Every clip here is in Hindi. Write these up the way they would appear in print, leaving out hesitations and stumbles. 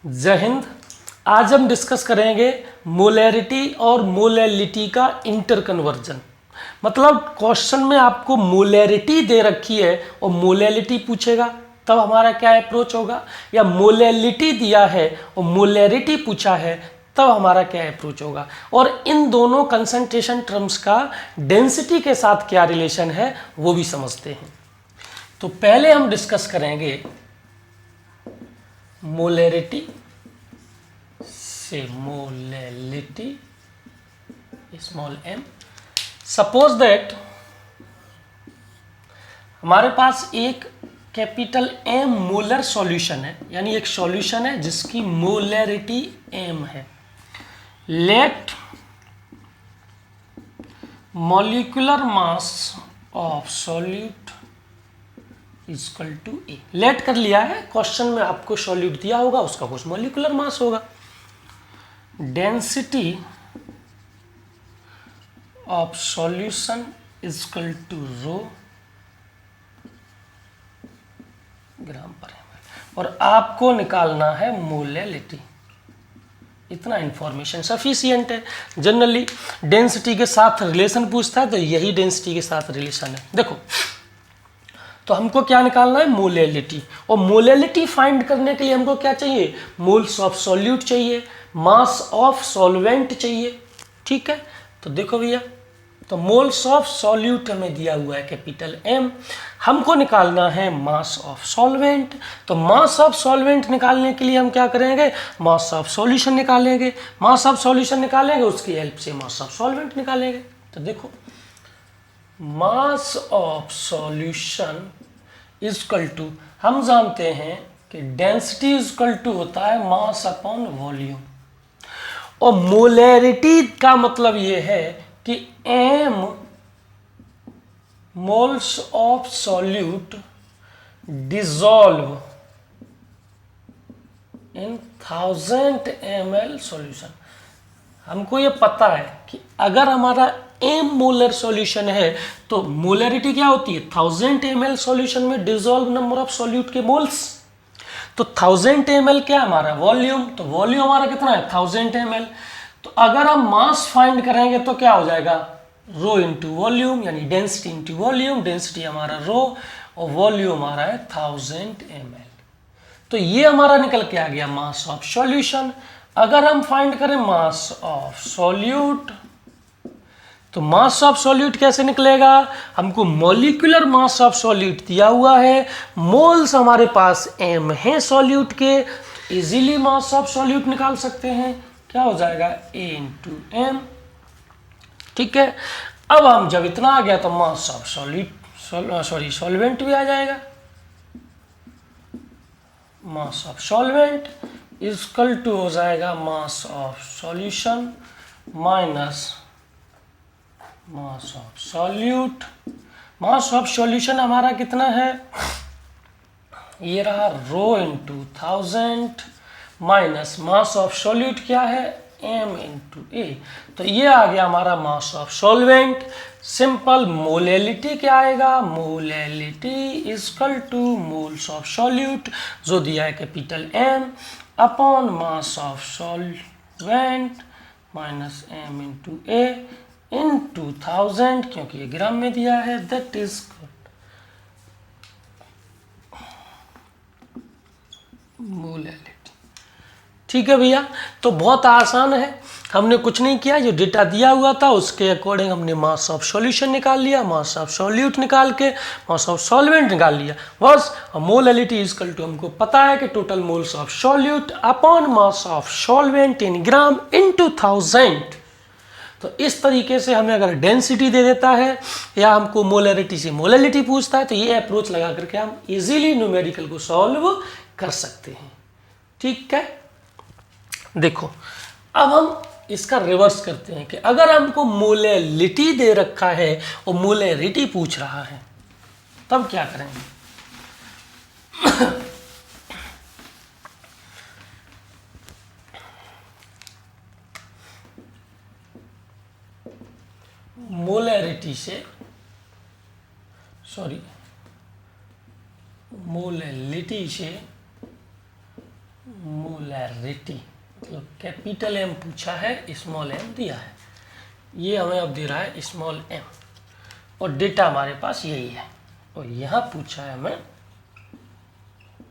जय हिंद। आज हम डिस्कस करेंगे मोलैरिटी और मोलैलिटी का इंटर कन्वर्जन। मतलब क्वेश्चन में आपको मोलैरिटी दे रखी है और मोलैलिटी पूछेगा तब हमारा क्या अप्रोच होगा, या मोलैलिटी दिया है और मोलैरिटी पूछा है तब हमारा क्या अप्रोच होगा। और इन दोनों कंसंट्रेशन टर्म्स का डेंसिटी के साथ क्या रिलेशन है वो भी समझते हैं। तो पहले हम डिस्कस करेंगे मोलैरिटी से molality small m। Suppose that हमारे पास एक कैपिटल M मोलर सॉल्यूशन है, यानी एक सॉल्यूशन है जिसकी मोलैरिटी m है। Let molecular mass of solute equal to A. Let कर लिया है, क्वेश्चन में आपको सॉल्यूट दिया होगा, उसका कुछ मॉलिक्यूलर मास होगा। Density of solution equal to rho gram per ml, और आपको निकालना है मोलैलिटी। इतना इंफॉर्मेशन सफिशिएंट है। जनरली डेंसिटी के साथ रिलेशन पूछता है तो यही डेंसिटी के साथ रिलेशन है। देखो, तो हमको क्या निकालना है, मोलैलिटी। और मोलैलिटी फाइंड करने के लिए हमको क्या चाहिए, मोल्स ऑफ सॉल्यूट चाहिए, मास ऑफ सॉल्वेंट चाहिए। ठीक है, तो देखो भैया, तो मोल्स ऑफ सॉल्यूट हमें दिया हुआ है कैपिटल M, हमको निकालना है मास ऑफ सॉल्वेंट। तो मास ऑफ सॉल्वेंट निकालने के लिए हम क्या करेंगे, मास ऑफ सॉल्यूशन निकालेंगे। मास ऑफ सॉल्यूशन निकालेंगे, उसकी हेल्प से मास ऑफ सॉल्वेंट निकालेंगे। तो देखो, mass of solution equal to, हम जानते हैं कि डेंसिटी इक्वल टू होता है मास अपॉन वॉल्यूम, और मोलैरिटी का मतलब ये है कि m moles of solute dissolve in 1000 ml सॉल्यूशन। हमको ये पता है कि अगर हमारा m मोलर सॉल्यूशन है तो मोलैरिटी क्या होती है, 1000 ml सॉल्यूशन में डिसॉल्व नंबर ऑफ सॉल्यूट के मोल्स। तो 1000 ml क्या है हमारा वॉल्यूम, तो वॉल्यूम हमारा कितना है 1000 ml। तो अगर हम मास फाइंड करेंगे तो क्या हो जाएगा, रो इंटू वॉल्यूम, यानी डेंसिटी इंटू वॉल्यूम। डेंसिटी हमारा रो और वॉल्यूम हमारा है 1000 ml। तो ये हमारा निकल के आ गया मास ऑफ सॉल्यूशन। अगर हम फाइंड करें मास ऑफ सॉल्यूट, तो मास ऑफ सॉल्यूट कैसे निकलेगा, हमको मॉलिक्यूलर मास ऑफ सॉल्यूट दिया हुआ है, मोल्स हमारे पास m है सॉल्यूट के, इजीली मास ऑफ सॉल्यूट निकाल सकते हैं। क्या हो जाएगा, a इंटू m। ठीक है, अब हम जब इतना आ गया तो मास ऑफ सॉल्वेंट भी आ जाएगा। Mass of solvent equal to हो जाएगा mass of solution minus mass of solute. Mass of solution हमारा कितना है, ये रहा rho into 1000 minus mass of solute क्या है, m इंटू ए। तो ये आ गया हमारा मास ऑफ सॉल्वेंट। सिंपल मोलैलिटी क्या आएगा, molality equal two moles of solute जो दिया है capital M upon mass of solvent minus m into A into 1000, क्योंकि ये ग्राम में दिया है, दैट इज मोलैलिटी। ठीक है भैया, तो बहुत आसान है, हमने कुछ नहीं किया, जो डेटा दिया हुआ था उसके अकॉर्डिंग हमने मास ऑफ सॉल्यूशन निकाल लिया, मास ऑफ सॉल्यूट निकाल के मास ऑफ सॉल्वेंट निकाल लिया बस। मोलैलिटी इक्वल टू हमको पता है कि total moles of solute upon mass of solvent in gram into 1000। तो इस तरीके से हमें अगर डेंसिटी दे देता है या हमको मोलैरिटी से मोलैलिटी पूछता है तो ये अप्रोच लगा करके हम इजीली न्यूमेरिकल को सॉल्व कर सकते हैं। ठीक है, देखो अब हम इसका रिवर्स करते हैं कि अगर हमको मोलैलिटी दे रखा है और मोलैरिटी पूछ रहा है तब क्या करेंगे। मोलैलिटी से मोलैरिटी, मतलब कैपिटल एम पूछा है, स्मॉल एम दिया है, ये हमें अब दे रहा है स्मॉल एम, और डेटा हमारे पास यही है, और यहाँ पूछा है हमें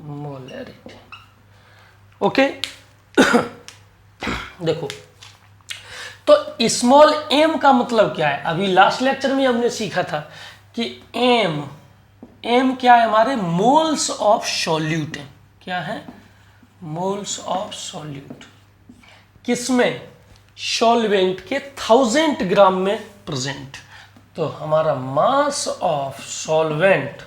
मोलैरिटी। ओके देखो, तो स्मॉल एम का मतलब क्या है, अभी लास्ट लेक्चर में हमने सीखा था कि एम क्या है, हमारे मोल्स ऑफ सॉल्यूट है। क्या है? Moles of solute. किसमें? सॉल्वेंट के 1000 ग्राम में प्रेजेंट। तो हमारा मास ऑफ सॉल्वेंट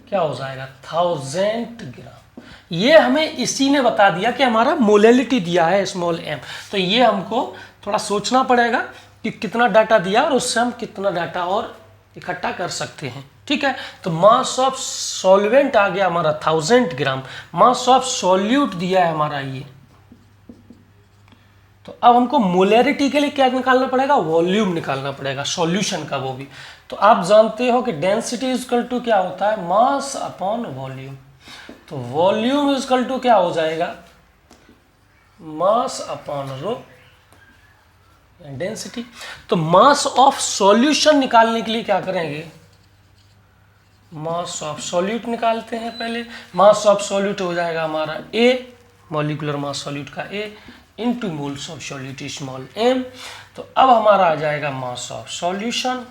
क्या हो जाएगा? 1000 ग्राम। ये हमें इसी ने बता दिया कि हमारा मोलैलिटी दिया है स्मॉल एम। तो ये हमको थोड़ा सोचना पड़ेगा कि कितना डाटा दिया और उससे हम कितना डाटा और इकट्ठा कर सकते हैं। ठीक है, तो मास ऑफ सॉल्वेंट आ गया हमारा 1000 ग्राम, मास ऑफ सॉल्यूट दिया है हमारा ये। तो अब हमको मोलैरिटी के लिए क्या निकालना पड़ेगा? वॉल्यूम निकालना पड़ेगा सॉल्यूशन का, वो भी। तो आप जानते हो कि डेंसिटी इज इक्वल टू क्या होता है? Mass upon volume. तो वॉल्यूम इज इक्वल टू क्या हो जाएगा? Mass upon rho density. तो मास ऑफ सॉल्यूशन निकालने के लिए क्या करेंगे? मास ऑफ सॉल्यूट निकालते हैं पहले। मास ऑफ सॉल्यूट हो जाएगा हमारा A, मॉलिक्यूलर मास सॉल्यूट का A, into moles of solute small m। तो अब हमारा आ जाएगा mass of solution.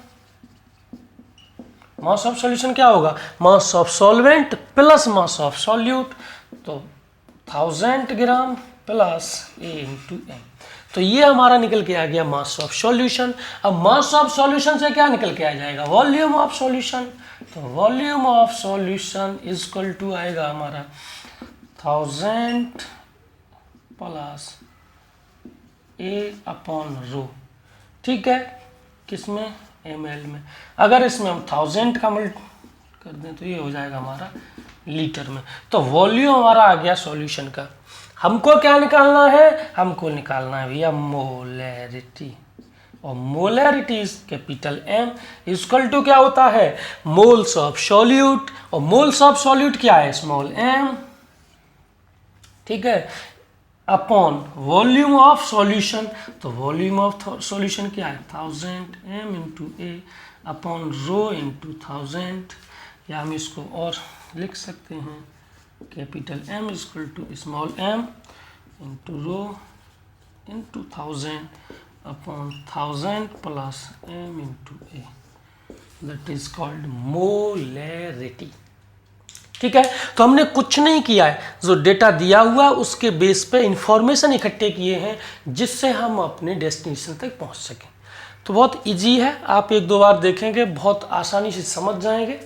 Mass of solution क्या होगा? मास of solvent plus mass of solute. तो 1000 gram plus A into m। तो ये हमारा निकल के आ गया मास ऑफ सॉल्यूशन। अब मास ऑफ सॉल्यूशन से क्या निकल के आ जाएगा? Volume of solution. तो volume of solution is equal to आएगा हमारा 1000 प्लस A अपॉन रो। ठीक है, किसमें? ml में। अगर इसमें हम 1000 का मल्ट कर दें तो ये हो जाएगा हमारा लीटर में। तो वॉल्यूम हमारा आ गया सॉल्यूशन का। हमको क्या निकालना है? हमको निकालना है भैया मोलैरिटी, और molarity is capital M equal to क्या होता है? मोल्स ऑफ सॉल्यूट, और मोल्स ऑफ सॉल्यूट क्या है? Small m। ठीक है, अपॉन वॉल्यूम ऑफ सॉल्यूशन। तो वॉल्यूम ऑफ सॉल्यूशन क्या है? 1000 m into A upon rho into 1000, या हम इसको और लिख सकते हैं capital M equal to small m into rho into 1000 upon 1000 plus m into A, that is called molarity. ठीक है, तो हमने कुछ नहीं किया है, जो डेटा दिया हुआ उसके बेस पे इंफॉर्मेशन इकट्ठे किए हैं जिससे हम अपने डेस्टिनेशन तक पहुंच सकें। तो बहुत इजी है, आप एक दो बार देखेंगे बहुत आसानी से समझ जाएंगे।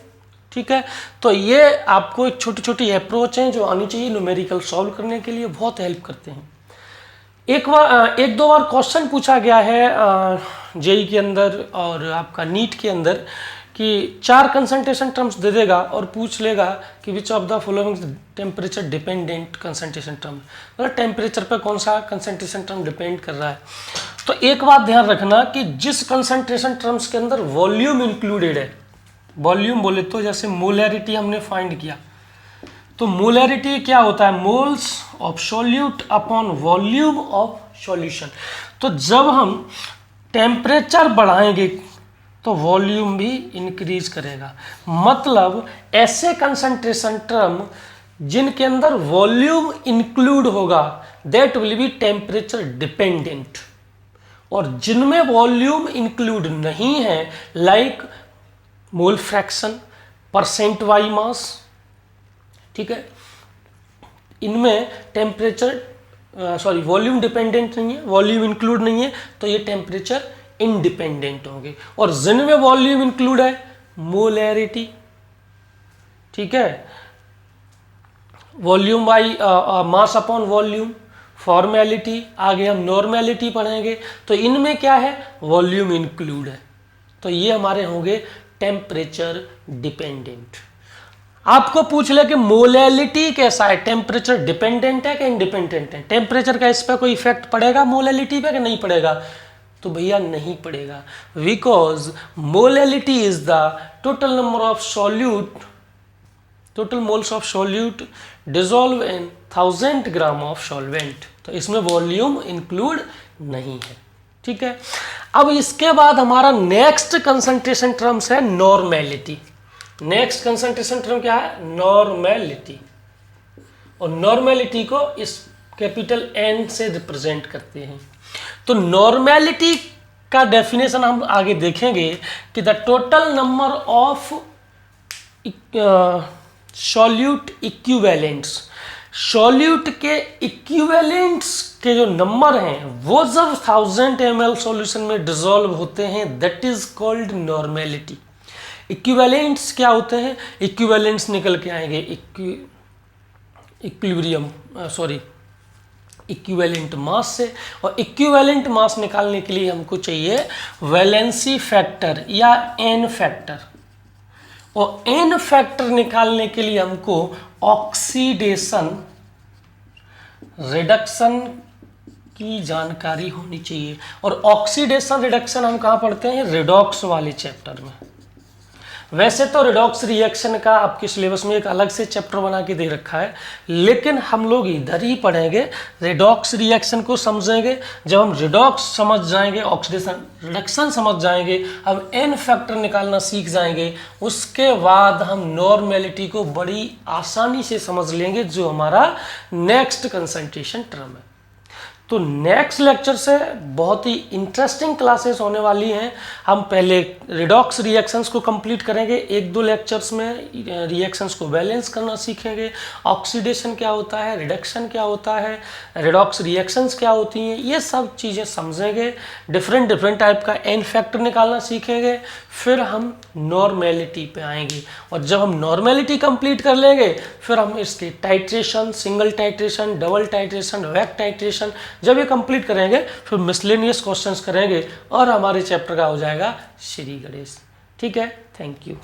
ठीक है, तो ये आपको एक छोटी छोटी अप्रोच हैं जो आनी चाहिए न्यूमेरिकल सॉल्व करने के लिए, बहुत हेल्प करते हैं। एक दो बार क्वेश्चन पूछा गया है जेई के अंदर और आपका नीट के अंदर कि 4 कंसंट्रेशन टर्म्स दे देगा और पूछ लेगा कि which of the following temperature dependent concentration term, मतलब टेम्परेचर पर कौन सा कंसंट्रेशन टर्म डिपेंड कर रहा है। तो एक बात ध्यान रखना कि जिस कंसंट्रेशन टर्म्स के अंदर वॉल्यूम इंक्लूडेड है, वॉल्यूम बोले तो जैसे मोलैरिटी हमने फाइंड किया, तो मोलैरिटी क्या होता है? Moles of solute upon volume of solution. तो जब हम टेम्परेचर बढ़ाएंगे तो वॉल्यूम भी इंक्रीज करेगा। मतलब ऐसे कंसंट्रेशन टर्म जिनके अंदर वॉल्यूम इंक्लूड होगा that will be temperature dependent, और जिनमें वॉल्यूम इंक्लूड नहीं है like mole fraction, percent by mass, ठीक है, इनमें टेम्परेचर वॉल्यूम डिपेंडेंट नहीं है, वॉल्यूम इंक्लूड नहीं है, तो ये टेम्परेचर इंडिपेंडेंट होंगे। और जिनमें वॉल्यूम इंक्लूड है मोलैरिटी, ठीक है, volume by mass upon volume, formality, आगे हम नॉर्मेलिटी पढ़ेंगे, तो इनमें क्या है? वॉल्यूम इंक्लूड है, तो ये हमारे होंगे टेम्परेचर डिपेंडेंट। आपको पूछ ले कि मोलैलिटी कैसा है, टेम्परेचर डिपेंडेंट है कि इंडिपेंडेंट है, टेम्परेचर का इस पर कोई इफेक्ट पड़ेगा मोलैलिटी पे कि नहीं पड़ेगा? तो भैया नहीं पड़ेगा, because molality is the total number of solute total moles of solute dissolve in 1000 gram of solvent. तो इसमें वॉल्यूम इंक्लूड नहीं है, ठीक है। अब इसके बाद हमारा नेक्स्ट कंसंट्रेशन टर्म्स है नॉर्मेलिटी। नेक्स्ट कंसंट्रेशन टर्म क्या है? नॉर्मेलिटी। और नॉर्मेलिटी को इस कैपिटल N से रिप्रेजेंट करते हैं। तो नॉर्मेलिटी का डेफिनेशन हम आगे देखेंगे कि the total number of solute equivalents, solute के इक्विवेलेंट्स के जो नंबर हैं वो जब 1000 ml सॉल्यूशन में डिसॉल्व होते हैं, that is called normality. Equivalents क्या होते हैं? इक्विवेलेंट्स निकल के आएंगे इक्विवेलेंट मास से, और इक्विवेलेंट मास निकालने के लिए हमको चाहिए वैलेंसी फैक्टर या एन फैक्टर, और एन फैक्टर निकालने के लिए हमको ऑक्सीडेशन रिडक्शन की जानकारी होनी चाहिए। और ऑक्सीडेशन रिडक्शन हम कहाँ पढ़ते हैं? रिडॉक्स वाले चैप्टर में। वैसे तो रिडॉक्स रिएक्शन का आपके सिलेबस में एक अलग से चैप्टर बना के दे रखा है, लेकिन हम लोग इधर ही पढ़ेंगे, रिडॉक्स रिएक्शन को समझेंगे। जब हम रिडॉक्स समझ जाएंगे, ऑक्सीडेशन रिडक्शन समझ जाएंगे, अब एन फैक्टर निकालना सीख जाएंगे, उसके बाद हम नॉर्मेलिटी को बड़ी आसानी से समझ लेंगे, जो हमारा नेक्स्ट कंसंट्रेशन टर्म है। तो नेक्स्ट लेक्चर से बहुत ही इंटरेस्टिंग क्लासेस होने वाली हैं। हम पहले रिडॉक्स रिएक्शंस को कंप्लीट करेंगे, 1-2 लेक्चर्स में रिएक्शंस को बैलेंस करना सीखेंगे, ऑक्सीडेशन क्या होता है, रिडक्शन क्या होता है, रिडॉक्स रिएक्शंस क्या होती हैं, ये सब चीज़ें समझेंगे। डिफरेंट टाइप का एन फैक्टर निकालना सीखेंगे, फिर हम नॉर्मेलिटी पे आएंगे, और जब हम नॉर्मेलिटी कंप्लीट कर लेंगे, फिर हम इसके titration, single titration, double titration, back titration, जब ये कंप्लीट करेंगे फिर मिसलेनियस क्वेश्चंस करेंगे, और हमारे चैप्टर का हो जाएगा श्री गणेश। ठीक है, थैंक यू।